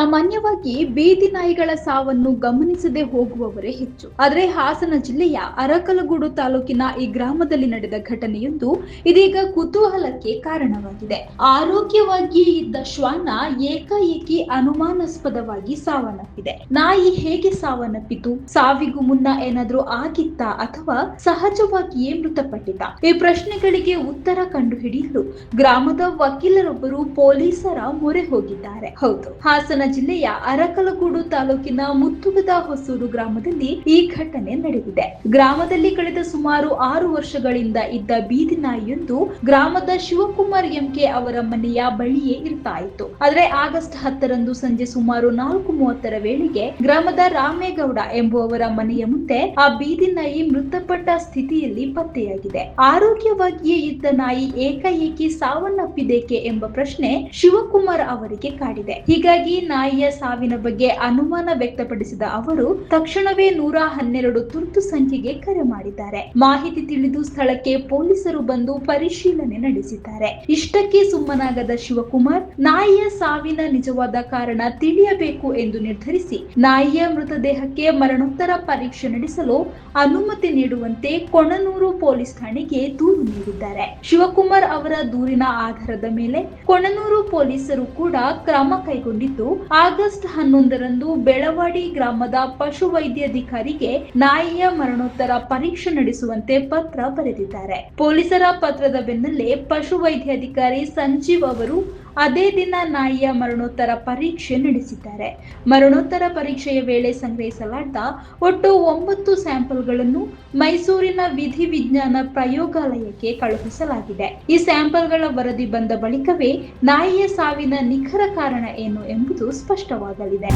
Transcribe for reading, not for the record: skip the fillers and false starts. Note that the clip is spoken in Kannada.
ಸಾಮಾನ್ಯವಾಗಿ ಬೀದಿ ನಾಯಿಗಳ ಸಾವನ್ನು ಗಮನಿಸದೆ ಹೋಗುವವರೇ ಹೆಚ್ಚು. ಆದರೆ ಹಾಸನ ಜಿಲ್ಲೆಯ ಅರಕಲಗೂಡು ತಾಲೂಕಿನ ಈ ಗ್ರಾಮದಲ್ಲಿ ನಡೆದ ಘಟನೆಯೊಂದು ಇದೀಗ ಕುತೂಹಲಕ್ಕೆ ಕಾರಣವಾಗಿದೆ. ಆರೋಗ್ಯವಾಗಿಯೇ ಇದ್ದ ಶ್ವಾನ ಏಕಾಏಕಿ ಅನುಮಾನಾಸ್ಪದವಾಗಿ ಸಾವನ್ನಪ್ಪಿದೆ. ನಾಯಿ ಹೇಗೆ ಸಾವನ್ನಪ್ಪಿತು? ಸಾವಿಗೂ ಮುನ್ನ ಏನಾದ್ರೂ ಆಗಿತ್ತಾ ಅಥವಾ ಸಹಜವಾಗಿಯೇ ಮೃತಪಟ್ಟಿತಾ? ಈ ಪ್ರಶ್ನೆಗಳಿಗೆ ಉತ್ತರ ಕಂಡುಹಿಡಿಯಲು ಗ್ರಾಮದ ವಕೀಲರೊಬ್ಬರು ಪೊಲೀಸರ ಮೊರೆ ಹೋಗಿದ್ದಾರೆ. ಹೌದು, ಹಾಸನ ಜಿಲ್ಲೆಯ ಅರಕಲಗೂಡು ತಾಲೂಕಿನ ಮುತ್ತುಗದ ಹೊಸೂರು ಗ್ರಾಮದಲ್ಲಿ ಈ ಘಟನೆ ನಡೆದಿದೆ. ಗ್ರಾಮದಲ್ಲಿ ಕಳೆದ ಸುಮಾರು 6 ವರ್ಷಗಳಿಂದ ಇದ್ದ ಬೀದಿ ನಾಯಿಯೊಂದು ಗ್ರಾಮದ ಶಿವಕುಮಾರ್ ಎಂಕೆ ಅವರ ಮನೆಯ ಬಳಿಯೇ ಇರ್ತಾ ಇತ್ತು. ಆದ್ರೆ ಆಗಸ್ಟ್ 10ರಂದು ಸಂಜೆ ಸುಮಾರು 4:30 ವೇಳೆಗೆ ಗ್ರಾಮದ ರಾಮೇಗೌಡ ಎಂಬುವವರ ಮನೆಯ ಮುಂದೆ ಆ ಬೀದಿ ನಾಯಿ ಮೃತಪಟ್ಟ ಸ್ಥಿತಿಯಲ್ಲಿ ಪತ್ತೆಯಾಗಿದೆ. ಆರೋಗ್ಯವಾಗಿಯೇ ಇದ್ದ ನಾಯಿ ಏಕಾಏಕಿ ಸಾವನ್ನಪ್ಪಿದೇಕೆ ಎಂಬ ಪ್ರಶ್ನೆ ಶಿವಕುಮಾರ್ ಅವರಿಗೆ ಕಾಡಿದೆ. ಹೀಗಾಗಿ ನಾಯಿಯ ಸಾವಿನ ಬಗ್ಗೆ ಅನುಮಾನ ವ್ಯಕ್ತಪಡಿಸಿದ ಅವರು ತಕ್ಷಣವೇ 112 ತುರ್ತು ಸಂಖ್ಯೆಗೆ ಕರೆ ಮಾಡಿದ್ದಾರೆ. ಮಾಹಿತಿ ತಿಳಿದು ಸ್ಥಳಕ್ಕೆ ಪೊಲೀಸರು ಬಂದು ಪರಿಶೀಲನೆ ನಡೆಸಿದ್ದಾರೆ. ಇಷ್ಟಕ್ಕೆ ಸುಮ್ಮನಾಗದ ಶಿವಕುಮಾರ್ ನಾಯಿಯ ಸಾವಿನ ನಿಜವಾದ ಕಾರಣ ತಿಳಿಯಬೇಕು ಎಂದು ನಿರ್ಧರಿಸಿ ನಾಯಿಯ ಮೃತದೇಹಕ್ಕೆ ಮರಣೋತ್ತರ ಪರೀಕ್ಷೆ ನಡೆಸಲು ಅನುಮತಿ ನೀಡುವಂತೆ ಕೊಣನೂರು ಪೊಲೀಸ್ ಠಾಣೆಗೆ ದೂರು ನೀಡಿದ್ದಾರೆ. ಶಿವಕುಮಾರ್ ಅವರ ದೂರಿನ ಆಧಾರದ ಮೇಲೆ ಕೊಣನೂರು ಪೊಲೀಸರು ಕೂಡ ಕ್ರಮ ಕೈಗೊಂಡಿದ್ದು ಆಗಸ್ಟ್ 11ರಂದು ಬೆಳವಾಡಿ ಗ್ರಾಮದ ಪಶು ವೈದ್ಯಾಧಿಕಾರಿಗೆ ನಾಯಿಯ ಮರಣೋತ್ತರ ಪರೀಕ್ಷೆ ನಡೆಸುವಂತೆ ಪತ್ರ ಬರೆದಿದ್ದಾರೆ. ಪೊಲೀಸರ ಪತ್ರದ ಬೆನ್ನಲ್ಲೇ ಪಶು ವೈದ್ಯಾಧಿಕಾರಿ ಸಂಜೀವ್ ಅವರು ಅದೇ ದಿನ ನಾಯಿಯ ಮರಣೋತ್ತರ ಪರೀಕ್ಷೆ ನಡೆಸಿದ್ದಾರೆ. ಮರಣೋತ್ತರ ಪರೀಕ್ಷೆಯ ವೇಳೆ ಸಂಗ್ರಹಿಸಲಾದ ಒಟ್ಟು 9 ಸ್ಯಾಂಪಲ್ಗಳನ್ನು ಮೈಸೂರಿನ ವಿಧಿವಿಜ್ಞಾನ ಪ್ರಯೋಗಾಲಯಕ್ಕೆ ಕಳುಹಿಸಲಾಗಿದೆ. ಈ ಸ್ಯಾಂಪಲ್ಗಳ ವರದಿ ಬಂದ ಬಳಿಕವೇ ನಾಯಿಯ ಸಾವಿನ ನಿಖರ ಕಾರಣ ಏನು ಎಂಬುದು ಸ್ಪಷ್ಟವಾಗಲಿದೆ.